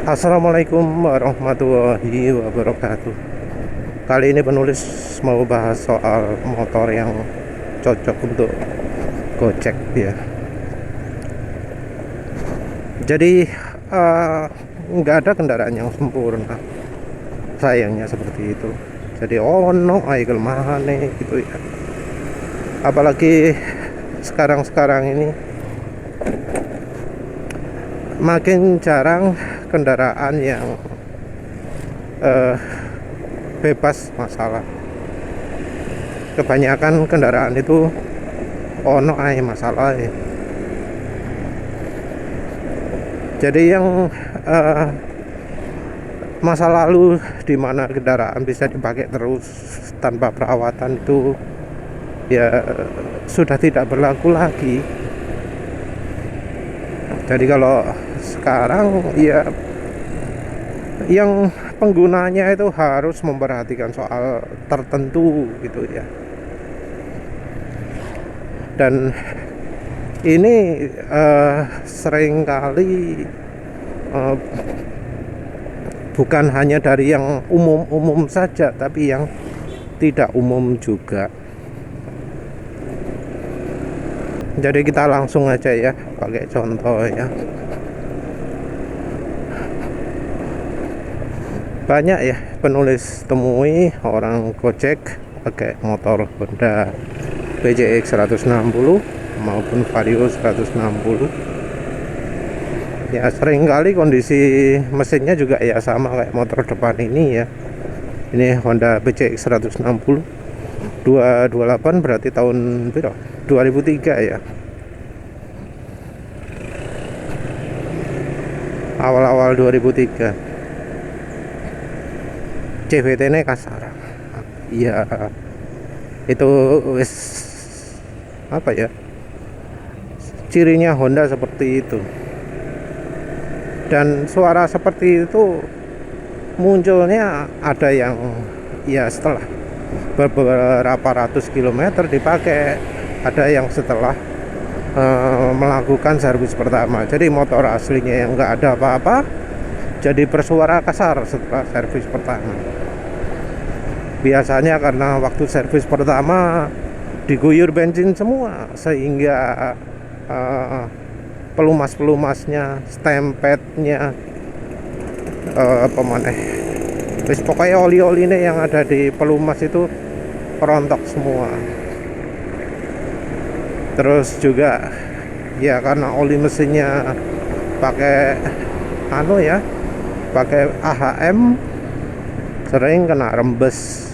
Assalamualaikum warahmatullahi wabarakatuh. Kali ini penulis mau bahas soal motor yang cocok untuk Gojek ya. Jadi nggak ada kendaraan yang sempurna, sayangnya seperti itu. Jadi ono ay kelemahan nih gitu ya. Apalagi sekarang ini makin jarang kendaraan yang bebas masalah. Kebanyakan kendaraan itu ono ay masalah ya. Jadi yang masa lalu di mana kendaraan bisa dipakai terus tanpa perawatan itu ya sudah tidak berlaku lagi. Jadi kalau sekarang ya yang penggunanya itu harus memperhatikan soal tertentu gitu ya. Dan ini seringkali bukan hanya dari yang umum-umum saja, tapi yang tidak umum juga. Jadi kita langsung aja ya, pakai contoh ya. Banyak ya penulis temui orang Gojek pakai motor Honda BCX 160 maupun Vario 160. Ya sering kali kondisi mesinnya juga ya sama kayak motor depan ini ya. Ini Honda BCX 160 228, berarti tahun 2003 ya. Awal-awal 2003. CVT-nya kasar. Iya. Itu wis apa ya? Cirinya Honda seperti itu. Dan suara seperti itu munculnya ada yang ya setelah beberapa ratus kilometer dipakai, ada yang setelah melakukan servis pertama. Jadi motor aslinya yang enggak ada apa-apa jadi bersuara kasar setelah servis pertama. Biasanya karena waktu servis pertama diguyur bensin semua, sehingga pelumas-pelumasnya, stempetnya, pokoknya oli-olinya yang ada di pelumas itu rontok semua. Terus juga ya karena oli mesinnya pakai pakai AHM, sering kena rembes,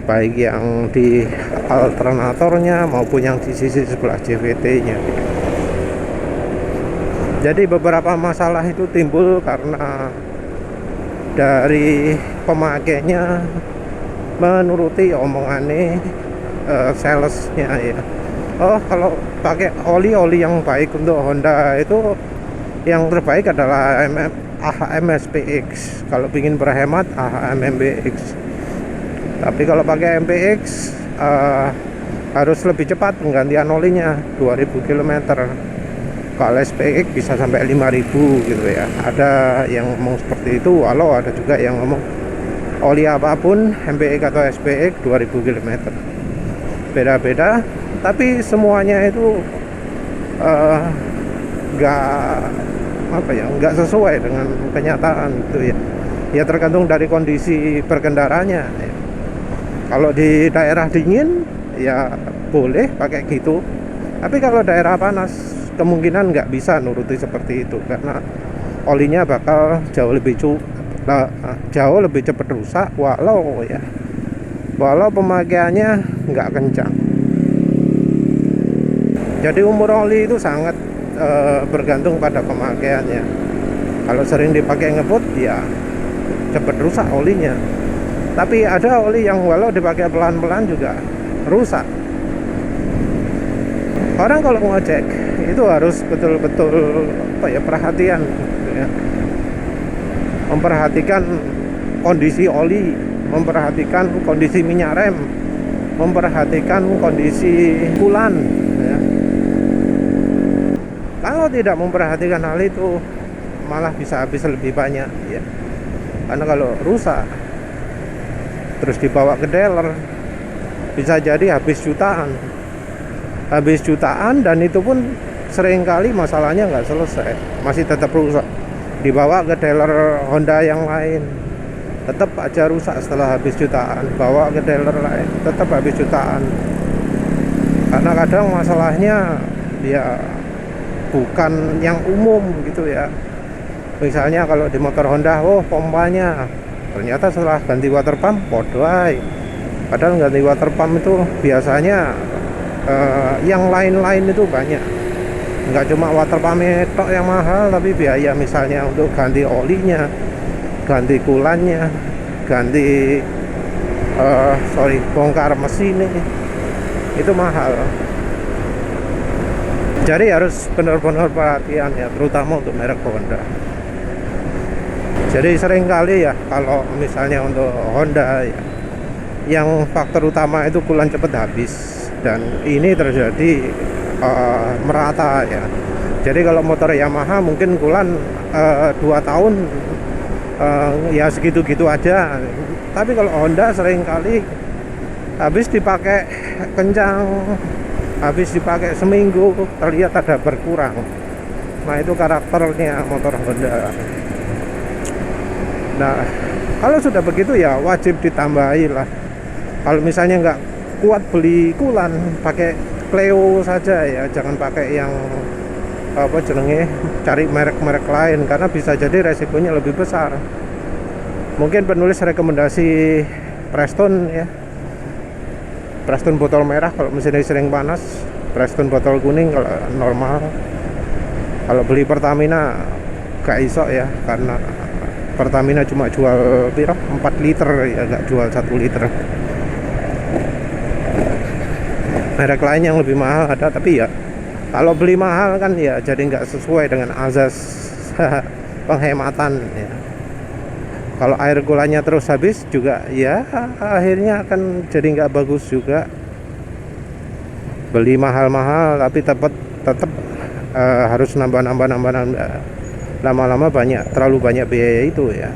baik yang di alternatornya maupun yang di sisi sebelah CVT-nya. Jadi beberapa masalah itu timbul karena dari pemakainya menuruti omongannya salesnya ya. Oh, kalau pakai oli yang baik untuk Honda itu yang terbaik adalah AHM SPX. Kalau ingin berhemat AHM MBX. Tapi kalau pakai MPX harus lebih cepat penggantian olinya, 2000 km. Kalau SPX bisa sampai 5000 gitu ya. Ada yang ngomong seperti itu, walau ada juga yang ngomong oli apapun MPX atau SPX 2000 km. Beda-beda, tapi semuanya itu nggak sesuai dengan kenyataan gitu ya. Ya tergantung dari kondisi berkendaranya ya. Kalau di daerah dingin ya boleh pakai gitu, tapi kalau daerah panas kemungkinan nggak bisa nuruti seperti itu, karena olinya bakal jauh lebih cepat rusak, walau pemakaiannya nggak kencang. Jadi umur oli itu sangat bergantung pada pemakaiannya. Kalau sering dipakai ngebut ya cepat rusak olinya. Tapi ada oli yang walau dipakai pelan-pelan juga rusak. Orang kalau ngojek itu harus betul-betul perhatian gitu ya. Memperhatikan kondisi oli, memperhatikan kondisi minyak rem, memperhatikan kondisi kulan ya. Kalau tidak memperhatikan hal itu, malah bisa habis lebih banyak ya. Karena kalau rusak terus dibawa ke dealer bisa jadi habis jutaan, dan itu pun seringkali masalahnya nggak selesai, masih tetap rusak. Dibawa ke dealer Honda yang lain tetap aja rusak setelah habis jutaan, bawa ke dealer lain tetap habis jutaan. Karena kadang masalahnya ya bukan yang umum gitu ya. Misalnya kalau di motor Honda, oh pompanya, ternyata setelah ganti water pump podo ae. Padahal ganti water pump itu biasanya yang lain-lain itu banyak. Nggak cuma water pump tok yang mahal, tapi biaya misalnya untuk ganti olinya, ganti kulannya, ganti bongkar mesin itu mahal. Jadi harus benar-benar perhatian ya, terutama untuk merek Honda. Jadi seringkali ya kalau misalnya untuk Honda ya, yang faktor utama itu kulan cepat habis, dan ini terjadi merata ya. Jadi kalau motor Yamaha mungkin kulan 2 tahun ya segitu-gitu aja, tapi kalau Honda seringkali habis dipakai kencang, habis dipakai seminggu terlihat ada berkurang. Nah itu karakternya motor Honda. Nah kalau sudah begitu ya wajib ditambahi lah. Kalau misalnya nggak kuat beli kulan, pakai Cleo saja ya, jangan pakai yang apa jenenge, cari merek-merek lain, karena bisa jadi resikonya lebih besar. Mungkin penulis rekomendasi Preston ya, Preston botol merah kalau mesinnya sering panas, Preston botol kuning kalau normal. Kalau beli Pertamina gak iso ya, karena Pertamina cuma jual 4 liter ya, gak jual 1 liter. Merek lain yang lebih mahal ada, tapi ya kalau beli mahal kan ya jadi nggak sesuai dengan azas penghematan ya. Kalau air gulanya terus habis juga ya akhirnya akan jadi nggak bagus juga. Beli mahal-mahal tapi tetap harus nambah, lama-lama terlalu banyak biaya itu ya.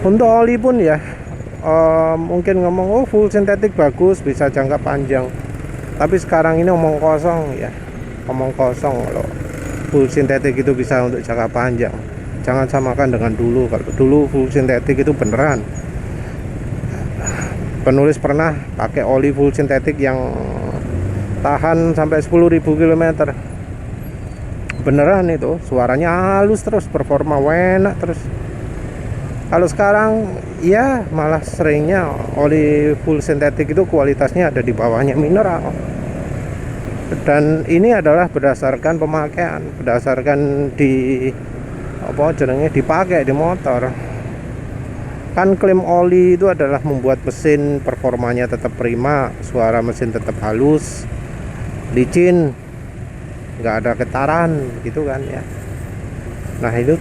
Untuk oli pun ya mungkin ngomong oh full sintetik bagus, bisa jangka panjang, tapi sekarang ini omong kosong ya, omong kosong. Kalau full sintetik itu bisa untuk jangka panjang, jangan samakan dengan dulu. Kalau dulu full sintetik itu beneran, penulis pernah pakai oli full sintetik yang tahan sampai 10.000 km, beneran itu suaranya halus terus, performa enak terus. Kalau sekarang ya malah seringnya oli full sintetik itu kualitasnya ada di bawahnya mineral. Dan ini adalah berdasarkan pemakaian, berdasarkan di apa jenenge dipakai di motor. Kan klaim oli itu adalah membuat mesin performanya tetap prima, suara mesin tetap halus, licin, nggak ada getaran gitu kan ya. Nah itu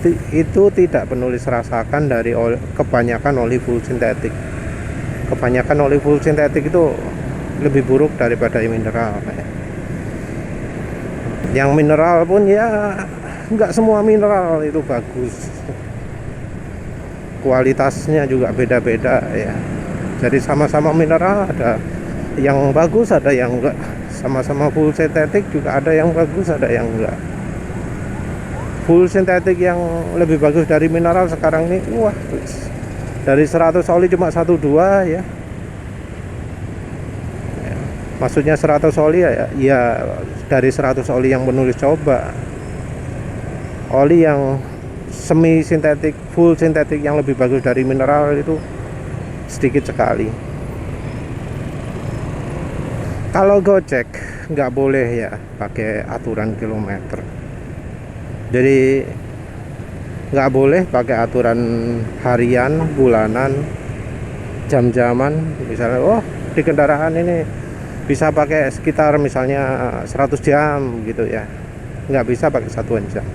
tidak penulis rasakan dari kebanyakan oli full sintetik. Kebanyakan oli full sintetik itu lebih buruk daripada mineral ya. Yang mineral pun ya nggak semua mineral itu bagus, kualitasnya juga beda-beda ya. Jadi sama-sama mineral ada yang bagus, ada yang enggak. Sama-sama full sintetik juga ada yang bagus, ada yang enggak. Full sintetik yang lebih bagus dari mineral sekarang ini, wah, dari 100 oli cuma 1-2 ya. Maksudnya 100 oli ya dari 100 oli yang penulis coba, oli yang semi sintetik, full sintetik yang lebih bagus dari mineral itu sedikit sekali. Kalau Gojek nggak boleh ya pakai aturan kilometer. Jadi nggak boleh pakai aturan harian, bulanan, jam-jaman. Misalnya oh di kendaraan ini bisa pakai sekitar misalnya 100 jam gitu ya, nggak bisa pakai satuan jam,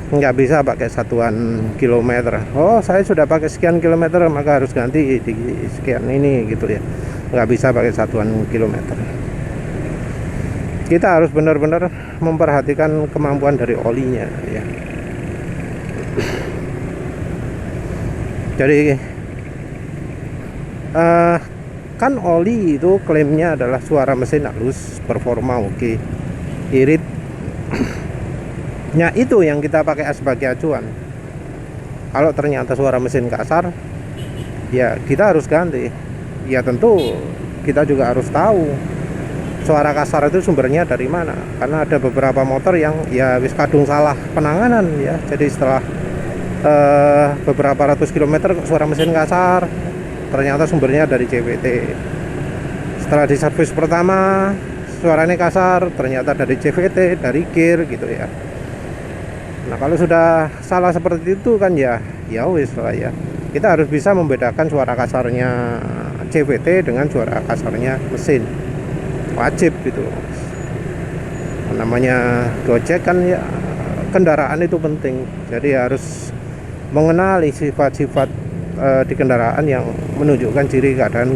nggak bisa pakai satuan kilometer. Oh saya sudah pakai sekian kilometer maka harus ganti di sekian ini gitu ya, nggak bisa pakai satuan kilometer. kita harus benar-benar memperhatikan kemampuan dari olinya ya. Jadi kan oli itu klaimnya adalah suara mesin halus, performa oke, irit. Nah itu yang kita pakai sebagai acuan. Kalau ternyata suara mesin kasar, ya kita harus ganti. Ya tentu kita juga harus tahu suara kasar itu sumbernya dari mana, karena ada beberapa motor yang ya wis kadung salah penanganan ya. Jadi setelah beberapa ratus kilometer suara mesin kasar, ternyata sumbernya dari CVT. Setelah di servis pertama suaranya kasar, ternyata dari CVT, dari gear gitu ya. Nah kalau sudah salah seperti itu kan ya wis lah ya. Kita harus bisa membedakan suara kasarnya CVT dengan suara kasarnya mesin, wajib gitu. Namanya Gojek kan ya, kendaraan itu penting, jadi harus mengenali sifat-sifat di kendaraan yang menunjukkan ciri keadaan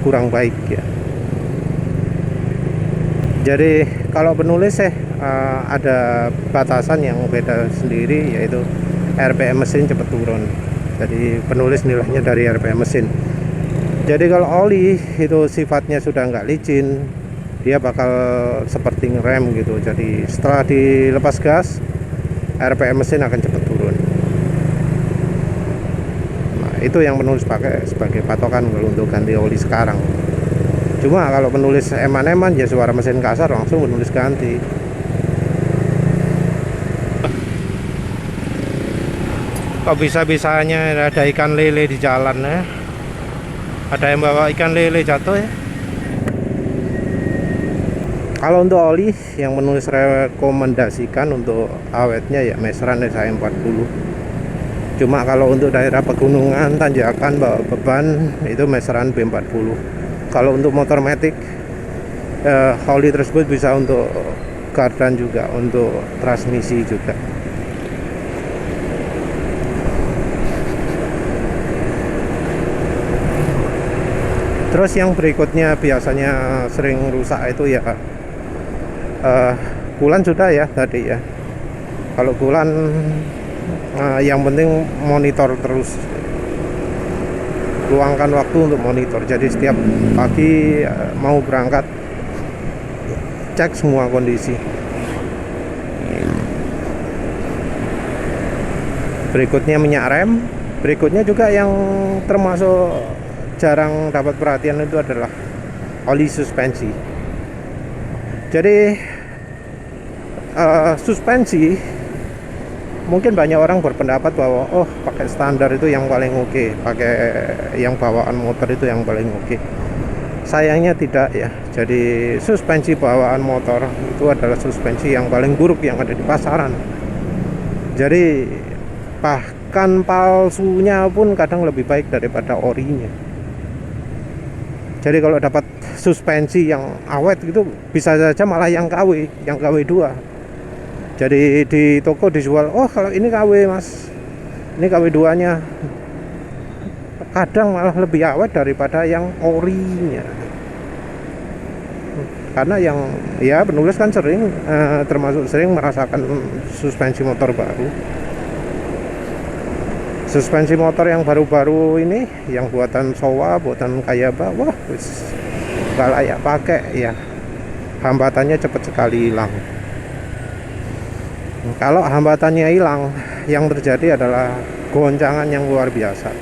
kurang baik ya. Jadi kalau penulis ada batasan yang beda sendiri, yaitu RPM mesin cepat turun. Jadi penulis nilainya dari RPM mesin. Jadi kalau oli itu sifatnya sudah nggak licin, dia bakal seperti ngerem gitu. Jadi setelah dilepas gas, RPM mesin akan cepat turun. Nah itu yang penulis pakai sebagai patokan kalau untuk ganti oli sekarang. Cuma kalau penulis eman-eman ya suara mesin kasar langsung penulis ganti. Kok bisa-bisanya ada ikan lele di jalan ya? Ada yang bawa ikan lele jatuh ya. Kalau untuk oli yang menulis rekomendasikan untuk awetnya ya Mesran SH40. Cuma kalau untuk daerah pegunungan, tanjakan, bawa beban itu Mesran B40. Kalau untuk motor matic oli tersebut bisa untuk gardan juga, untuk transmisi juga. Terus yang berikutnya biasanya sering rusak itu ya bulan sudah ya tadi ya. Kalau bulan yang penting monitor terus, luangkan waktu untuk monitor. Jadi setiap pagi mau berangkat cek semua kondisi. Berikutnya minyak rem. Berikutnya juga yang termasuk jarang dapat perhatian itu adalah oli suspensi. Jadi suspensi mungkin banyak orang berpendapat bahwa oh pakai standar itu yang paling oke, pakai yang bawaan motor itu yang paling oke. Sayangnya tidak ya. Jadi suspensi bawaan motor itu adalah suspensi yang paling buruk yang ada di pasaran. Jadi bahkan palsunya pun kadang lebih baik daripada orinya. Jadi kalau dapat suspensi yang awet gitu, bisa saja malah yang KW 2. Jadi di toko dijual, oh kalau ini KW mas, ini KW 2 nya. Kadang malah lebih awet daripada yang orinya. Karena yang ya penulis kan sering termasuk sering merasakan suspensi motor baru. Suspensi motor yang baru-baru ini, yang buatan Showa, buatan Kayaba, wah gak layak pakai ya. Hambatannya cepat sekali hilang. Kalau hambatannya hilang, yang terjadi adalah goncangan yang luar biasa.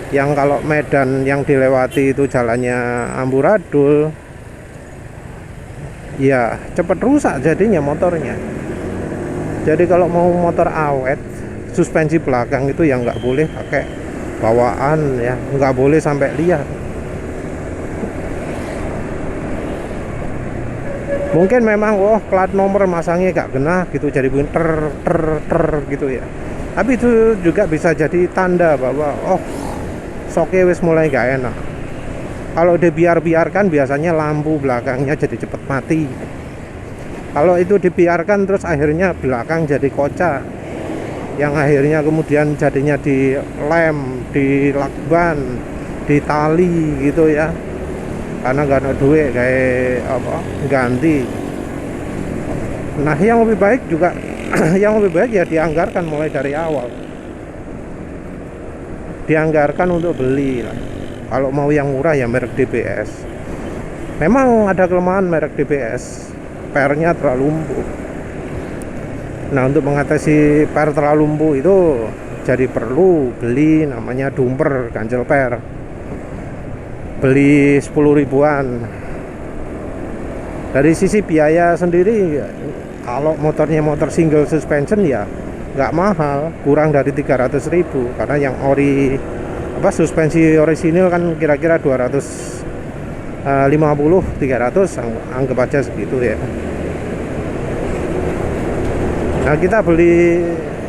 Yang kalau medan yang dilewati itu jalannya amburadul, ya cepat rusak jadinya motornya. Jadi kalau mau motor awet, suspensi belakang itu yang nggak boleh pakai bawaan ya, nggak boleh sampai liar. Mungkin memang plat nomor masangnya nggak kena gitu, jadi bunyi ter gitu ya. Tapi itu juga bisa jadi tanda bahwa soknya wis mulai nggak enak. Kalau dibiarkan biasanya lampu belakangnya jadi cepet mati. Kalau itu dibiarkan terus akhirnya belakang jadi kocak, yang akhirnya kemudian jadinya di lem, di lakban, di tali gitu ya, karena gak ada duit kayak apa ganti. Nah, yang lebih baik juga yang lebih baik ya dianggarkan mulai dari awal. Dianggarkan untuk beli lah. Kalau mau yang murah ya merek DBS. Memang ada kelemahan merek DBS, pernya terlalu lumpuh. Nah, untuk mengatasi per terlalu lumpuh itu jadi perlu beli namanya dumper ganjel per. Beli 10 ribuan. Dari sisi biaya sendiri, kalau motornya motor single suspension ya nggak mahal, kurang dari 300.000, karena yang suspensi orisinil kan kira-kira 250 300, anggap aja segitu ya. Nah, kita beli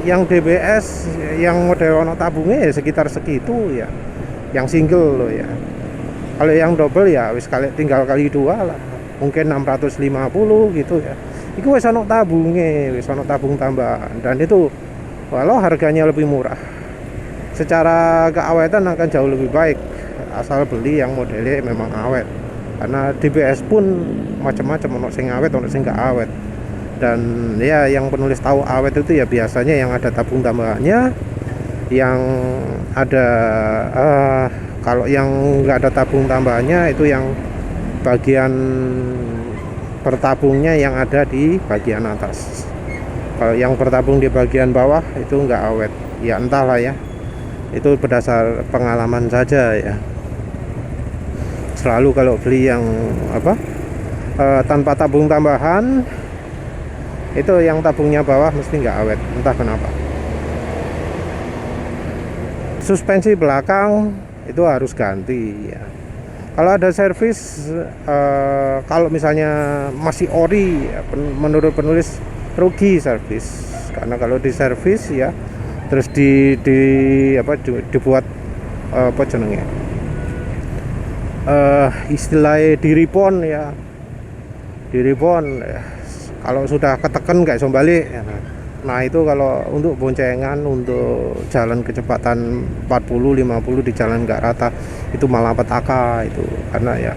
yang DBS yang model ono tabungnya ya sekitar segitu ya, yang single loh ya. Kalau yang double ya tinggal kali 2 lah, mungkin 650 gitu ya. Itu wis ono tabunge, wis ono tabung tambahan, dan itu walau harganya lebih murah, secara keawetan akan jauh lebih baik asal beli yang modelnya memang awet. Karena DBS pun macam-macam, ono sing awet, ono sing gak awet. Dan ya yang penulis tahu awet itu ya biasanya yang ada tabung tambahannya, yang ada kalau yang nggak ada tabung tambahannya itu yang bagian bertabungnya yang ada di bagian atas. Kalau yang bertabung di bagian bawah itu nggak awet. Ya entahlah ya, itu berdasar pengalaman saja ya. Selalu kalau beli yang tanpa tabung tambahan, itu yang tabungnya bawah mesti nggak awet, entah kenapa. Suspensi belakang itu harus ganti ya. Kalau ada servis, kalau misalnya masih ori ya, menurut penulis rugi servis, karena kalau di servis ya terus dibuat apa jenenge, istilahnya di reborn ya, kalau sudah ketekan kayak balik ya. Nah itu kalau untuk boncengan, untuk jalan kecepatan 40-50 di jalan nggak rata, itu malah petaka itu, karena ya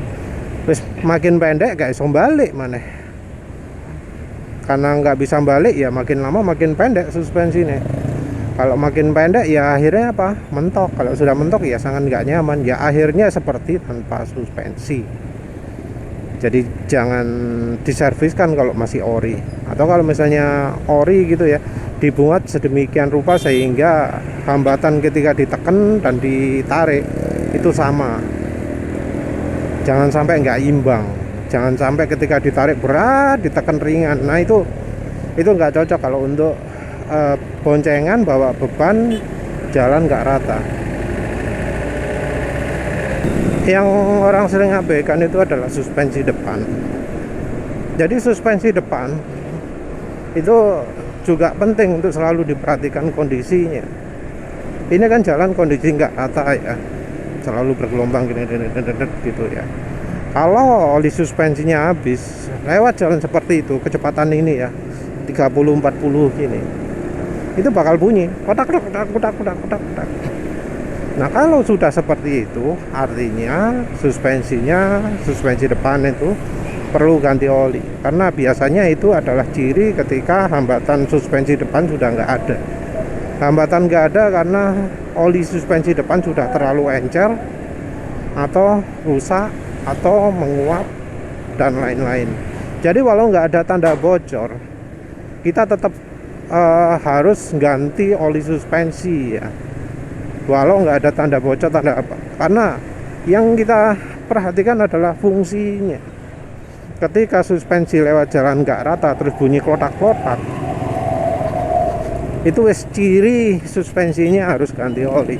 terus makin pendek kayak balik maneh, karena nggak bisa balik ya makin lama makin pendek suspensinya. Kalau makin pendek ya akhirnya apa, mentok. Kalau sudah mentok ya sangat nggak nyaman, ya akhirnya seperti tanpa suspensi. Jadi jangan diserviskan kalau masih ori, atau kalau misalnya ori gitu ya, dibuat sedemikian rupa sehingga hambatan ketika ditekan dan ditarik itu sama. Jangan sampai nggak imbang, jangan sampai ketika ditarik berat ditekan ringan. Nah itu nggak cocok kalau untuk boncengan bawa beban jalan nggak rata. Yang orang sering abaikan itu adalah suspensi depan. Jadi suspensi depan itu juga penting untuk selalu diperhatikan kondisinya. Ini kan jalan kondisi nggak rata ya, selalu bergelombang gini gitu ya. Kalau oli suspensinya habis lewat jalan seperti itu, kecepatan ini ya 30-40 gini, itu bakal bunyi kotak. Nah kalau sudah seperti itu, artinya suspensi depan itu perlu ganti oli, karena biasanya itu adalah ciri ketika hambatan suspensi depan sudah nggak ada. Hambatan nggak ada karena oli suspensi depan sudah terlalu encer, atau rusak, atau menguap, dan lain-lain. Jadi walau nggak ada tanda bocor, kita tetap harus ganti oli suspensi ya, walau nggak ada tanda bocor, tanda apa, karena yang kita perhatikan adalah fungsinya. Ketika suspensi lewat jalan nggak rata terus bunyi klotak-klotak, itu wis ciri suspensinya harus ganti oli.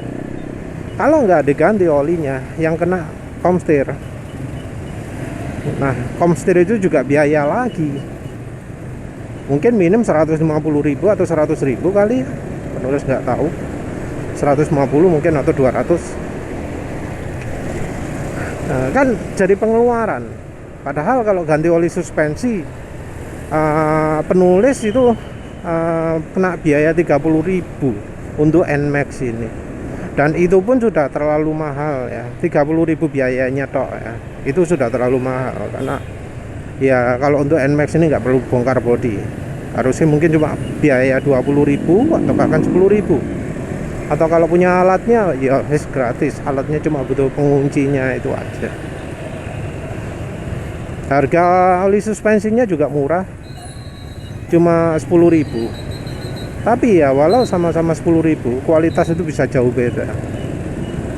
Kalau nggak diganti olinya, yang kena komstir. Nah komstir itu juga biaya lagi, mungkin minim 150.000 atau 100.000 kali ya, penulis nggak tahu, 150 mungkin atau 200. Nah, kan jadi pengeluaran. Padahal kalau ganti oli suspensi, penulis itu kena biaya 30.000 untuk NMAX ini, dan itu pun sudah terlalu mahal ya. 30.000 biayanya tok ya, itu sudah terlalu mahal, karena ya kalau untuk NMAX ini nggak perlu bongkar bodi. Harusnya mungkin cuma biaya 20.000 atau bahkan 10.000. Atau kalau punya alatnya ya gratis, alatnya cuma butuh penguncinya itu aja. Harga oli suspensinya juga murah, cuma 10.000. Tapi ya walau sama-sama 10.000, kualitas itu bisa jauh beda.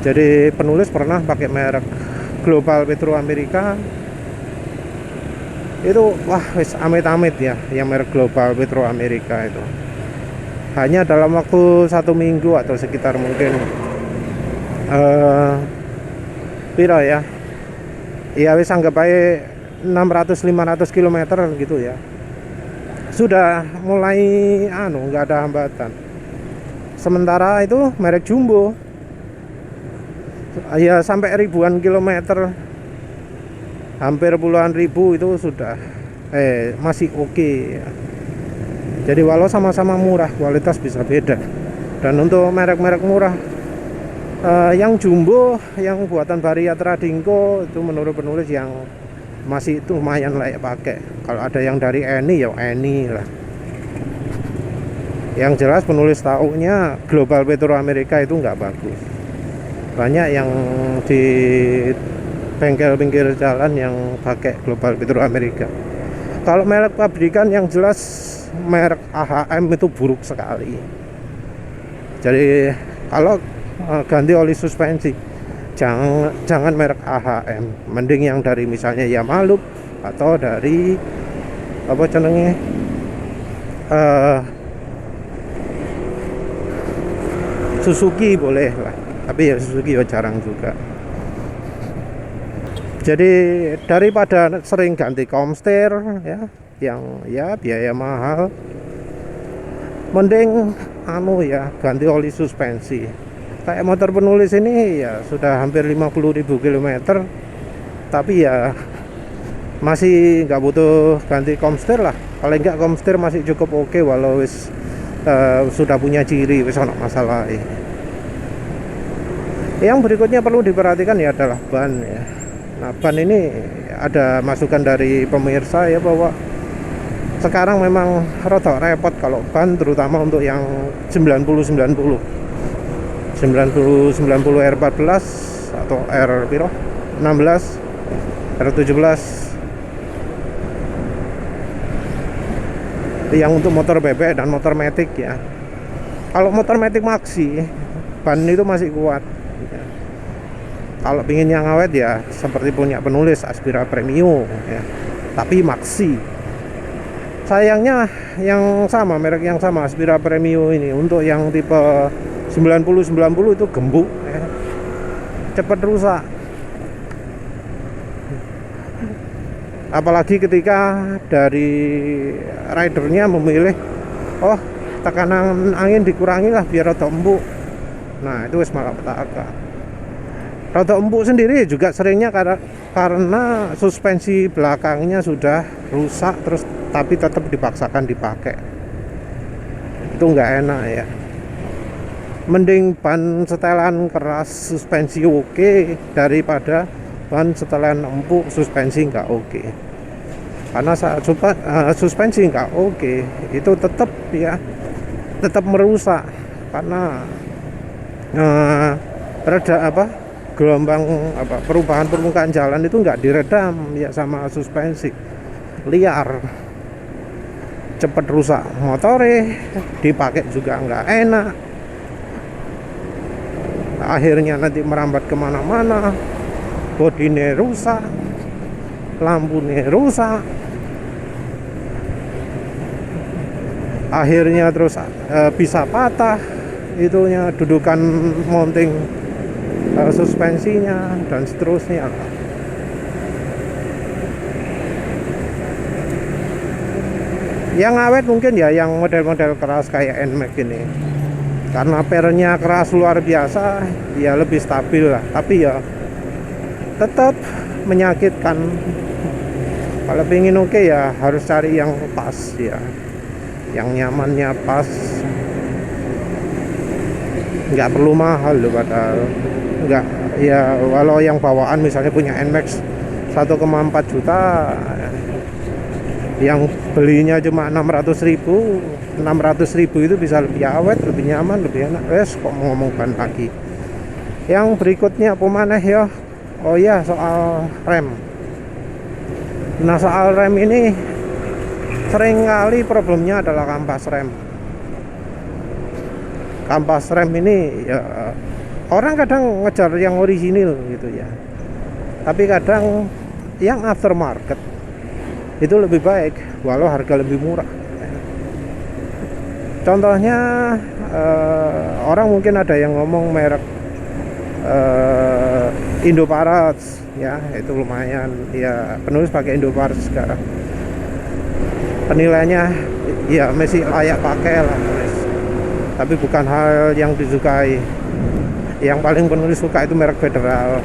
Jadi penulis pernah pakai merek Global Petro Amerika, itu wah wis amit-amit ya, yang merek Global Petro Amerika itu hanya dalam waktu 1 minggu atau sekitar mungkin piro ya, ya wis anggap aja 600-500 km gitu ya, sudah mulai nggak ada hambatan. Sementara itu merek Jumbo ya sampai ribuan kilometer, hampir puluhan ribu itu sudah masih oke ya. Jadi walau sama-sama murah, kualitas bisa beda. Dan untuk merek-merek murah, yang Jumbo, yang buatan Varia Tradingco itu menurut penulis yang masih itu lumayan layak pakai. Kalau ada yang dari Eni ya Eni lah. Yang jelas penulis taunya Global Petro Amerika itu nggak bagus. Banyak yang di bengkel pinggir jalan yang pakai Global Petro Amerika. Kalau merek pabrikan yang jelas merek AHM itu buruk sekali. Jadi kalau ganti oli suspensi jangan merek AHM, mending yang dari misalnya Yamaluk atau dari apa cenderungnya Suzuki boleh lah, tapi ya Suzuki ya jarang juga. Jadi daripada sering ganti komster ya, yang ya biaya mahal, mending ya ganti oli suspensi. Kayak motor penulis ini ya sudah hampir 50.000 km, tapi ya masih nggak butuh ganti komster lah. Paling nggak komster masih cukup oke, walau wis sudah punya ciri wis ono masalah. Yang berikutnya perlu diperhatikan ya adalah ban ya. Nah, ban ini ada masukan dari pemirsa ya, bahwa sekarang memang rada repot kalau ban, terutama untuk yang 90 R14 atau R piro 16 R17 yang untuk motor bebek dan motor matic ya. Kalau motor matic maxi ban itu masih kuat ya. Kalau pingin yang awet ya seperti punya penulis Aspira Premium ya, tapi maxi. Sayangnya yang sama, merek yang sama Aspira Premium ini, untuk yang tipe 90 itu gembuk ya, cepat rusak. Apalagi ketika dari ridernya memilih tekanan angin dikurangi lah biar rada empuk. Nah itu wis malapetaka. Rada empuk sendiri juga seringnya karena suspensi belakangnya sudah rusak terus, tapi tetap dipaksakan dipakai. Itu nggak enak ya. Mending ban setelan keras suspensi oke daripada ban setelan empuk suspensi nggak oke. Karena saat suspensi nggak oke itu tetap merusak, karena gelombang perubahan permukaan jalan itu nggak diredam ya sama suspensi, liar, cepet rusak motornya, dipakai juga nggak enak, akhirnya nanti merambat kemana-mana, bodinya rusak, lampunya rusak, akhirnya terus bisa patah itunya, dudukan mounting suspensinya dan seterusnya. Yang awet mungkin ya yang model-model keras kayak NMAX ini, karena pernya keras luar biasa ya, lebih stabil lah, tapi ya tetap menyakitkan. Kalau pengen oke ya harus cari yang pas ya, yang nyamannya pas, nggak perlu mahal loh, padahal nggak ya. Walau yang bawaan misalnya punya NMAX 1,4 juta, yang belinya cuma 600.000. 600.000 itu bisa lebih awet, lebih nyaman, lebih enak. Wes kok mau ngomong ban lagi. Yang berikutnya apa maneh ya? Oh iya, soal rem. Nah, soal rem ini seringkali problemnya adalah kampas rem. Kampas rem ini ya, orang kadang ngejar yang orisinil gitu ya, tapi kadang yang aftermarket itu lebih baik walau harga lebih murah. Contohnya orang mungkin ada yang ngomong merek Indo-Parts ya, itu lumayan ya, penulis pakai Indo-Parts sekarang, penilaiannya ya masih layak pakai lah, tapi bukan hal yang disukai. Yang paling penulis suka itu merek Federal.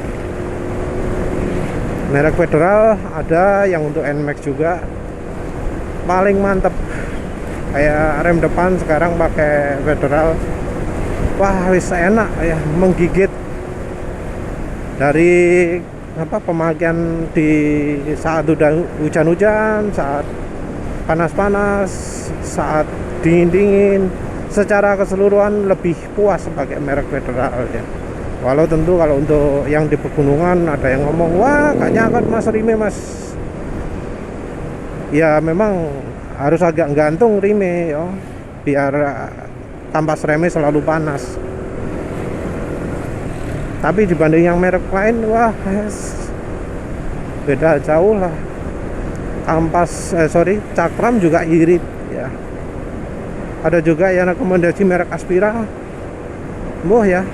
Merek Federal ada yang untuk NMAX juga paling mantep. Kayak rem depan sekarang pakai Federal, wah wis enak ya, menggigit. Dari pemakaian di saat udah hujan-hujan, saat panas-panas, saat dingin-dingin, secara keseluruhan lebih puas pakai merek Federal ya. Walau tentu kalau untuk yang di pegunungan ada yang ngomong, wah gak nyakat mas rime mas. Ya memang harus agak gantung rime ya, biar kampas remnya selalu panas. Tapi dibanding yang merek lain, wah beda jauh lah. Cakram juga irit ya. Ada juga yang rekomendasi merek Aspira. Ya,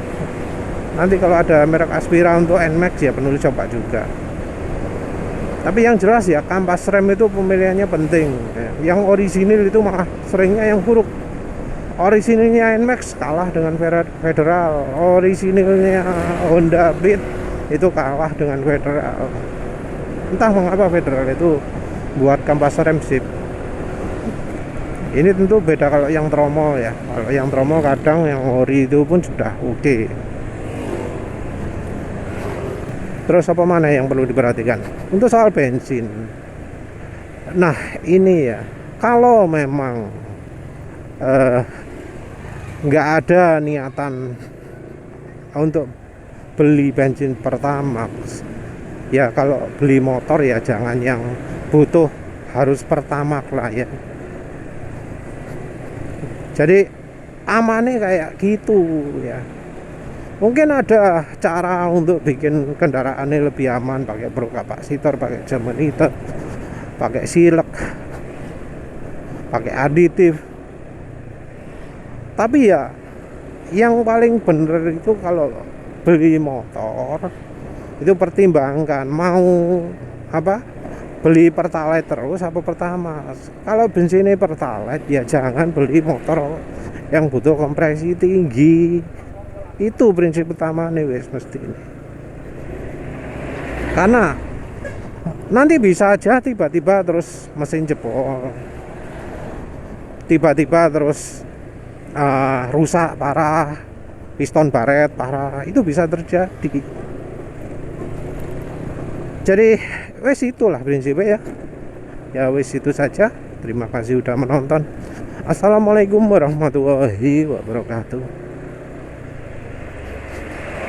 nanti kalau ada merek Aspira untuk NMAX ya penulis coba juga. Tapi yang jelas ya, kampas rem itu pemilihannya penting ya. Yang orisinil itu malah seringnya yang buruk. Orisinilnya NMAX kalah dengan Federal, orisinilnya Honda Beat itu kalah dengan Federal. Entah mengapa Federal itu buat kampas rem sip. Ini tentu beda kalau yang tromol ya. Kalau yang tromol kadang yang ori itu pun sudah oke. Terus apa mana yang perlu diperhatikan untuk soal bensin? Nah ini ya, kalau memang nggak ada niatan untuk beli bensin Pertamax, ya kalau beli motor ya jangan yang butuh harus Pertamax lah ya. Jadi amannya kayak gitu ya. Mungkin ada cara untuk bikin kendaraannya lebih aman, pakai pro kapasitor, pakai jam monitor, pakai silek, pakai aditif. Tapi ya yang paling bener itu kalau beli motor itu pertimbangkan mau beli Pertalite terus apa Pertamax. Kalau bensinnya Pertalite ya jangan beli motor yang butuh kompresi tinggi. Itu prinsip utama nih wes mesti ini. Karena nanti bisa aja tiba-tiba terus mesin jebol, tiba-tiba terus rusak parah, piston baret parah, itu bisa terjadi. Jadi wes itulah prinsipnya ya. Ya wes itu saja. Terima kasih udah menonton. Assalamualaikum warahmatullahi wabarakatuh.